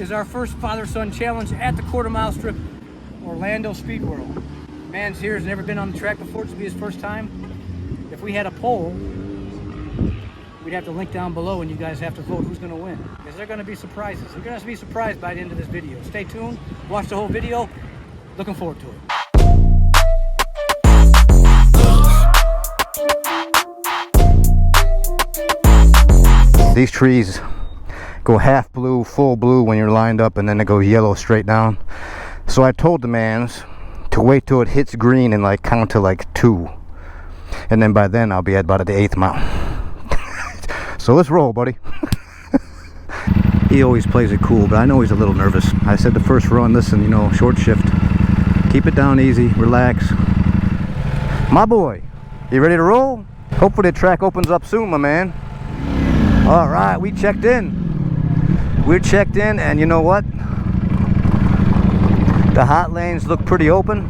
is our first father-son challenge at the quarter-mile strip, Orlando Speed World. Man's here, has never been on the track before. This will be his first time. If we had a poll, we'd have to link down below and you guys have to vote who's going to win. Because they're going to be surprises. You're going to be surprised by the end of this video. Stay tuned, watch the whole video. Looking forward to it. These trees go half blue, full blue when you're lined up, and then they go yellow straight down. So I told the mans to wait till it hits green and like count to like 2. And then by then I'll be at about the 8th mile. So let's roll, buddy. He always plays it cool, but I know he's a little nervous. I said the first run, listen, you know, short shift. Keep it down easy, relax. My boy, you ready to roll? Hopefully the track opens up soon, my man. All right, we checked in. We're checked in, and you know what? The hot lanes look pretty open.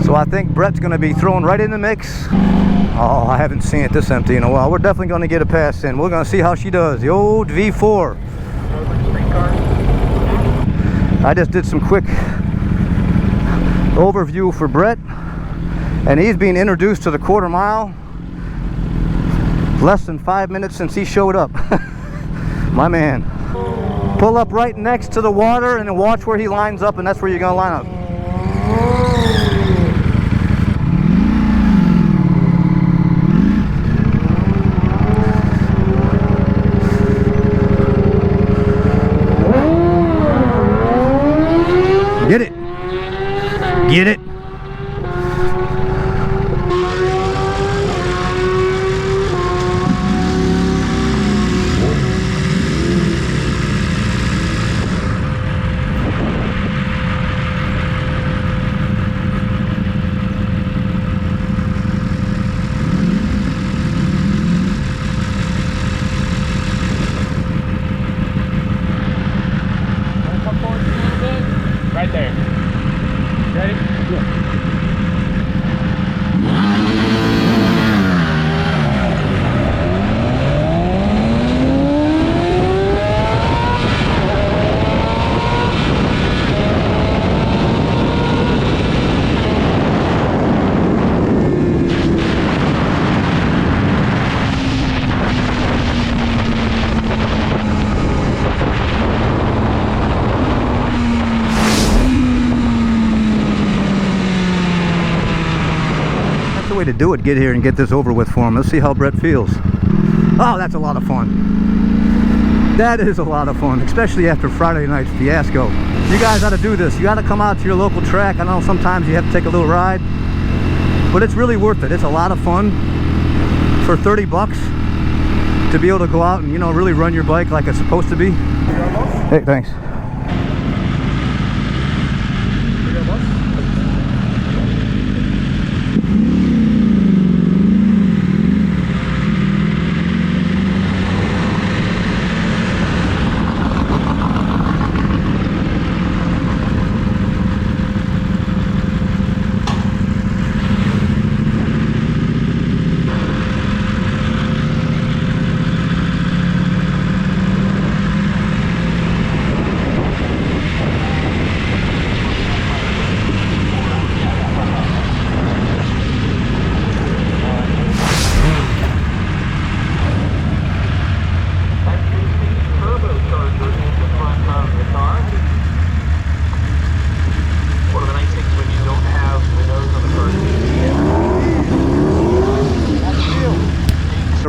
So I think Brett's gonna be thrown right in the mix. Oh, I haven't seen it this empty in a while. We're definitely gonna get a pass in. We're gonna see how she does. The old V4. I just did some quick overview for Brett, and he's being introduced to the quarter mile less than 5 minutes since he showed up. My man. Pull up right next to the water and then watch where he lines up, and that's where you're gonna line up. Get it. Get it. Right there. Ready? Yeah. Way to do it. Get here and get this over with for him. Let's see how Brett feels. Oh, that's a lot of fun. That is a lot of fun, especially after Friday night's fiasco. You guys ought to do this. You got to come out to your local track. I know sometimes you have to take a little ride, but it's really worth it. It's a lot of fun for 30 bucks to be able to go out and, you know, really run your bike like it's supposed to be. Hey, thanks.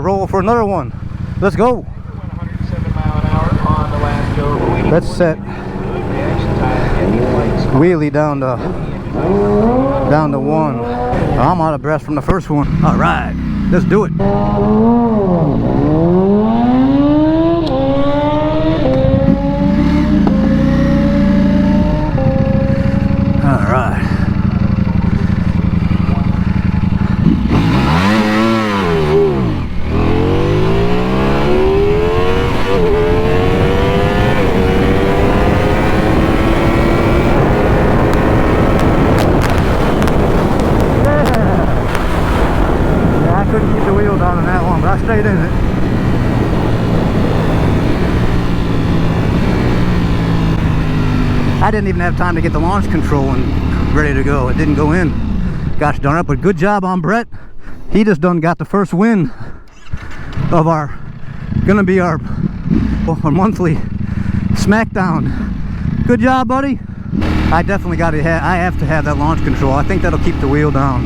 Roll for another one. Let's go. 107 mile an hour on the last go. Let's set wheelie down to 1. I'm out of breath from the first one. All right, let's do it. All right. Couldn't keep the wheel down on that one, but I stayed in it. I didn't even have time to get the launch control and ready to go. It didn't go in. Gosh darn it, but good job on Brett. He just done got the first win of gonna be our monthly Smackdown. Good job, buddy. I definitely I have to have that launch control. I think that'll keep the wheel down.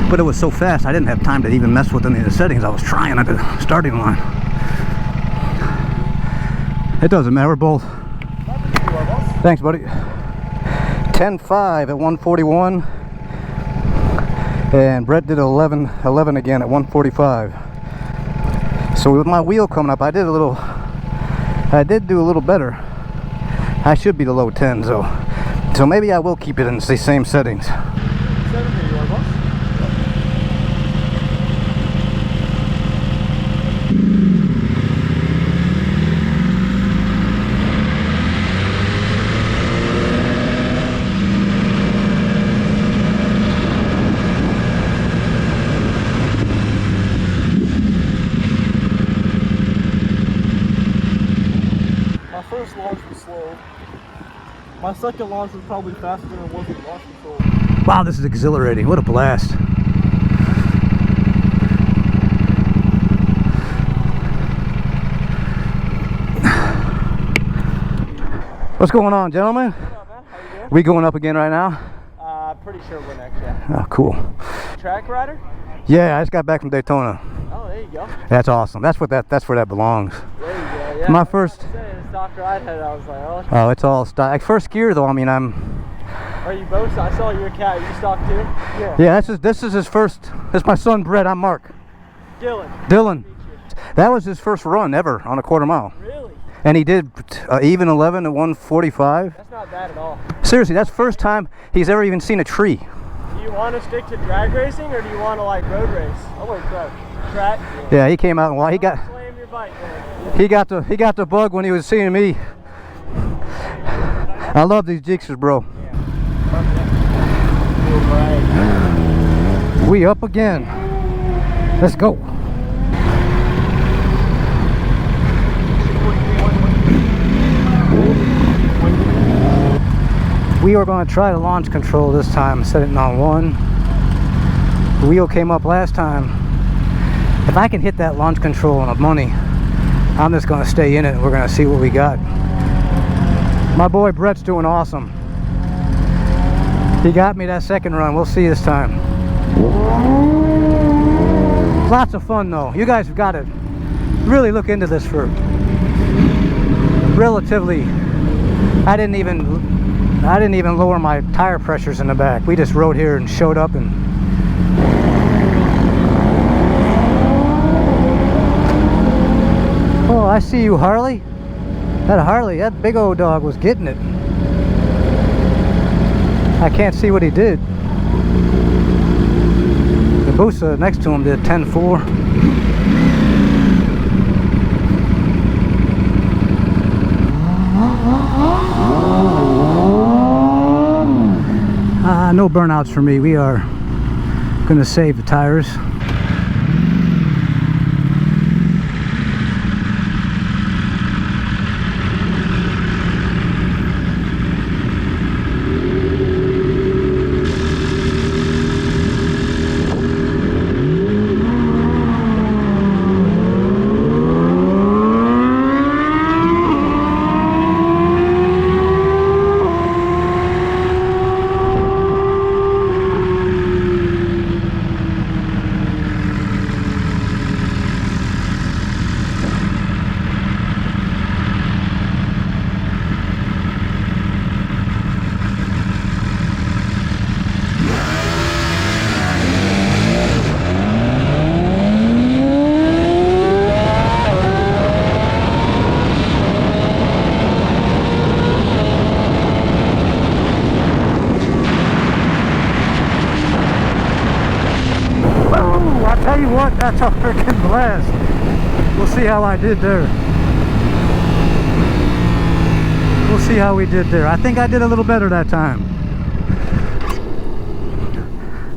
But it was so fast, I didn't have time to even mess with any of the settings. I was trying at the starting line. It doesn't matter, we're both. Thanks, buddy. 10.5 at 141. And Brett did 11 again at 145. So with my wheel coming up, I did do a little better. I should be the low 10s though. So maybe I will keep it in the same settings. First launch was slow. My second launch was probably faster than it was with launch control. Wow, this is exhilarating. What a blast. What's going on, gentlemen? What's up, man? How you doing? We going up again right now? Pretty sure we're next, yeah. Oh, cool. Track rider? Yeah, I just got back from Daytona. Oh, there you go. That's awesome. That's where that belongs. There you go, yeah. My first... Stock ride head, I was like, oh. Oh, it's all stock. Like first gear though, I mean, Are you both? I saw your cat. Are you stock too? Yeah. Yeah, this is his first. This is my son Brett. I'm Mark. Dylan. That was his first run ever on a quarter mile. Really? And he did even 11 at 145. That's not bad at all. Seriously, that's the first time he's ever even seen a tree. Do you want to stick to drag racing or do you want to like road race? Oh wait, track. Yeah, he came out and he got. Slam your bike, man. He got the bug when he was seeing me. I love these Jeeksters, bro. We up again. Let's go. We are going to try to launch control this time. Set it on 1. The wheel came up last time. If I can hit that launch control on the money, I'm just going to stay in it and we're going to see what we got. My boy Brett's doing awesome. He got me that second run. We'll see this time. Lots of fun though. You guys have got to really look into this for relatively. I didn't even lower my tire pressures in the back. We just rode here and showed up and oh, I see you, Harley. That big old dog was getting it. I can't see what he did. The Busa next to him did 10.4. No burnouts for me. We are going to save the tires. Tell you what, that's a freaking blast. We'll see how I did there. We'll see how we did there. I think I did a little better that time.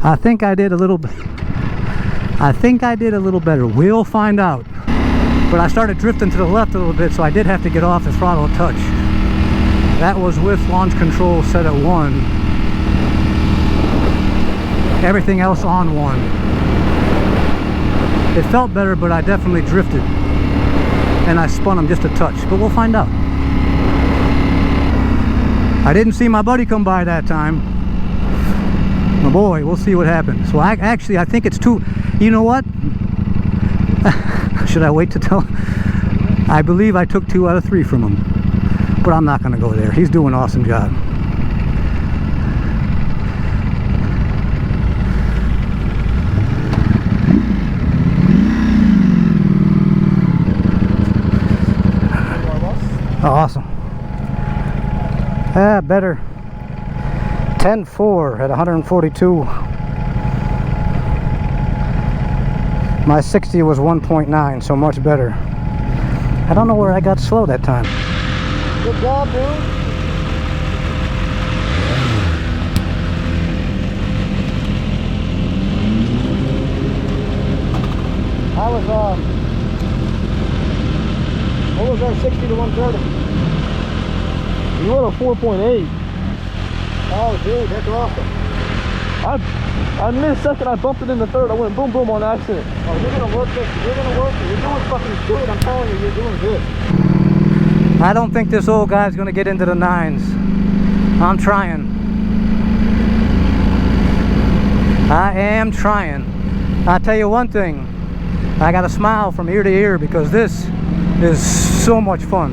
I think I did a little better. We'll find out. But I started drifting to the left a little bit, so I did have to get off the throttle a touch. That was with launch control set at 1. Everything else on 1. It felt better, but I definitely drifted. And I spun them just a touch, but we'll find out. I didn't see my buddy come by that time. My boy, we'll see what happens. So I think it's 2. You know what? Should I wait to tell? I believe I took 2 out of 3 from him. But I'm not going to go there. He's doing an awesome job. Awesome. Better. 10.4 at 142. My 60 was 1.9, so much better. I don't know where I got slow that time. Good job, dude. What was our 60 to 130? You went a 4.8. Oh, dude, that's awesome. I mid-second, I bumped it in the third. I went boom, boom on accident. Oh, you're gonna work this. You're gonna work it. You're doing fucking good. I'm telling you, you're doing good. I don't think this old guy's gonna get into the 9s. I'm trying. I am trying. I'll tell you one thing. I got a smile from ear to ear because this is so much fun.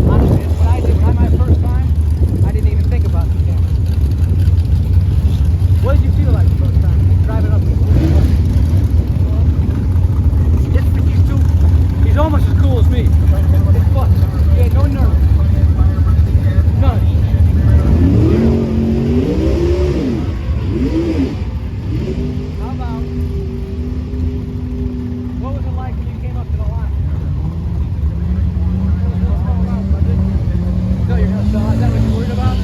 Honestly, it's what I did on my first time. I didn't even think about the camera. What did you feel like the first time driving up here? He's almost as cool as me. It's fun. Yeah, no nerves. None. How about, what was it like when you came up to the line? No, you're gonna sell. Is that what you're worried about?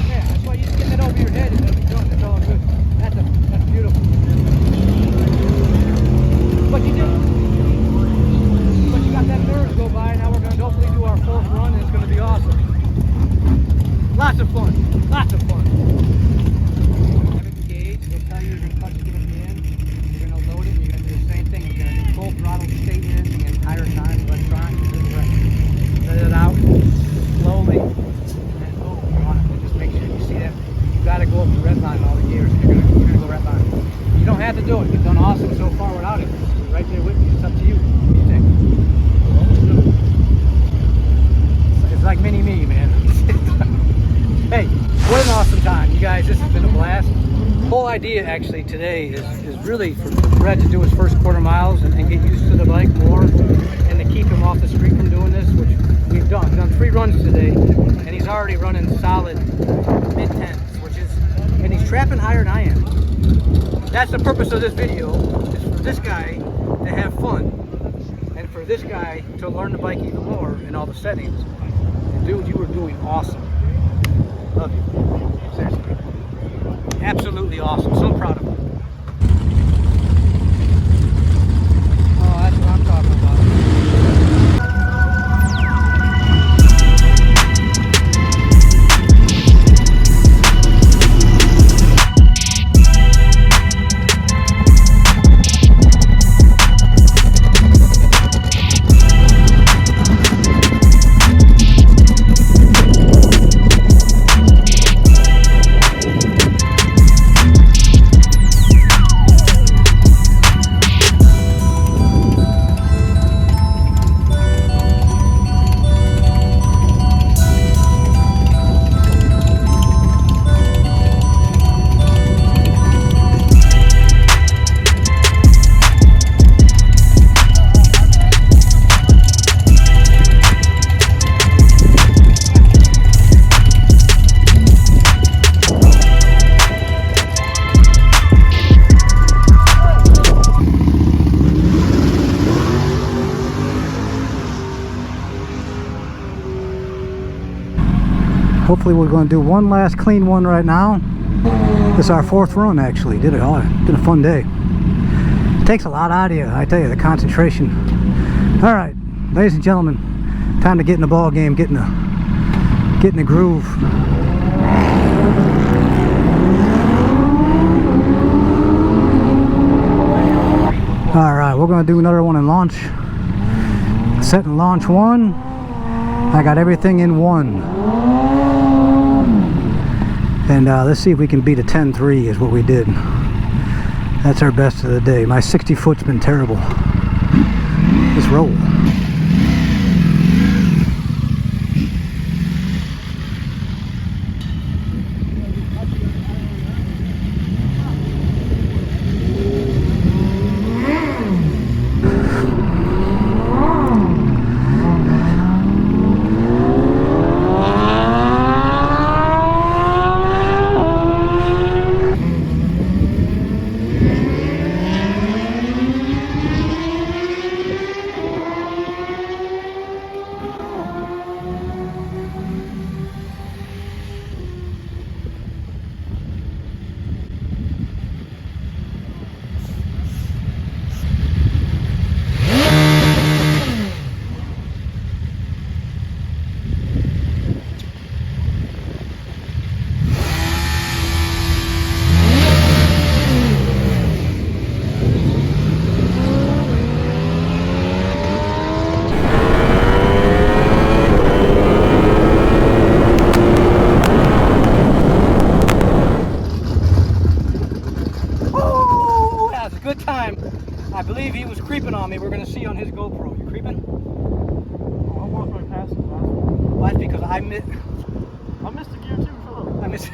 Yeah, that's why you just get that over your head and it'll be done. It's all good. That's beautiful. But you did. But you got that nerves go by. Now we're gonna hopefully do our 4th run and it's gonna be awesome. Lots of fun. Lots of fun. Have it engaged. They'll tell you you're gonna touch it at the end. You're gonna load it. And you're gonna do the same thing. You're gonna do full throttle state in the entire time. Electronic. Let it out slowly. And boom, you're on it. And just make sure you see that. You gotta go up the red line all the gears. You're gonna go red line. You don't have to do it. You've done awesome so far without it. You're right there with me. It's up to you. What do you think? It's like mini me, man. Hey, what an awesome time. You guys, this has been a blast. The whole idea actually today is really for Brett to do his first quarter miles and get used to the bike more and to keep him off the street from doing this, which we've done. We've done 3 runs today and he's already running solid mid-10s, and he's trapping higher than I am. That's the purpose of this video, is for this guy to have fun and for this guy to learn the bike even more in all the settings. And dude, you were doing awesome. Love you. Seriously. Absolutely awesome. So proud of you. Oh, that's what I'm talking about. Hopefully we're going to do one last clean one right now. This is our 4th run actually. Did it all. It's been a fun day. It takes a lot out of you, I tell you, the concentration. All right, ladies and gentlemen, time to get in the ball game, get in Get in the groove. Alright, we're going to do another one in launch. Set in launch 1. I got everything in 1. And let's see if we can beat a 10.3 is what we did. That's our best of the day. My 60 foot's been terrible. Let's roll. I believe he was creeping on me. We're going to see on his GoPro. You creeping? I walked right past him last one. Well, that's because I missed the gear too. Shut up. I missed.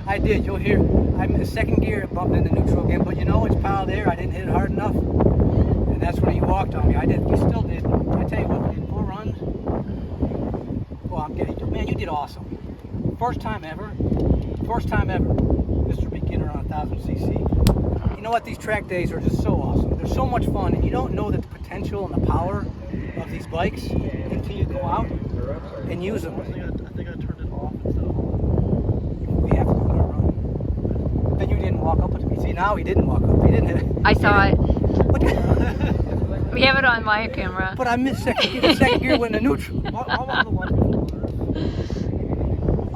I did. You'll hear. I missed second gear. It bumped into neutral again. But you know, it's piled there. I didn't hit it hard enough. And that's when he walked on me. I did. We still did. I tell you what, we did 4 runs. Well, I'm getting to. Man, you did awesome. First time ever. First time ever. Mr. Beginner on 1000cc. You know what? These track days are just so awesome. They're so much fun, and you don't know the potential and the power of these bikes until you go out and use them. I think I turned it off instead of on. We have to do another run. Then you didn't walk up with me. See, now he didn't walk up. He didn't hit it. I saw it. What We have it on my camera. But I missed second gear. The second gear went into neutral. I'm on the left.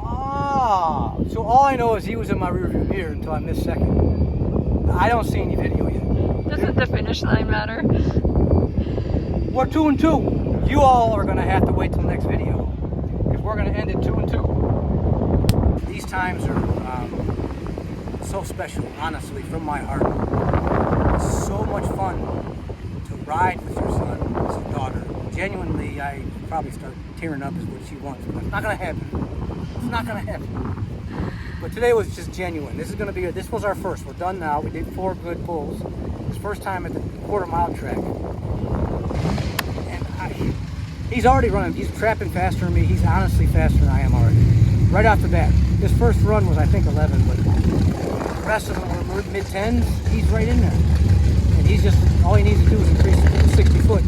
Ah, so all I know is he was in my rear view mirror until I missed second. I don't see any video yet. Doesn't the finish line matter? We're 2 and 2. You all are gonna have to wait till the next video because we're gonna end at 2 and 2. These times are so special, honestly, from my heart. It's so much fun to ride with your son, with your daughter. Genuinely, I probably start tearing up is what she wants, but it's not gonna happen. It's not gonna happen. But today was just genuine. This was our first. We're done now. We did 4 good pulls. It's first time at the quarter-mile track. And he's already running. He's trapping faster than me. He's honestly faster than I am already. Right off the bat. His first run was, I think, 11, but the rest of them were mid-10s. He's right in there. And he's just, all he needs to do is increase it to 60 foot.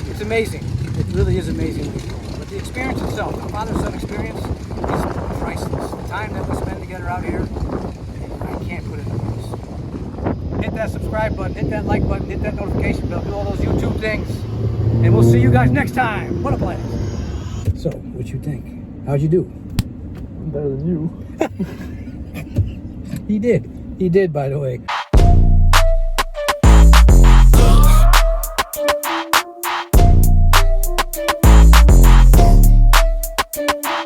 It's amazing. It really is amazing. But the experience itself, the father-son experience, is priceless. The time that we spend together out here, I can't put it into words. Hit that subscribe button, hit that like button, hit that notification bell, do all those YouTube things. And we'll see you guys next time. What a blast. So, what you think? How'd you do? Better than you. He did. He did, by the way. Debrief.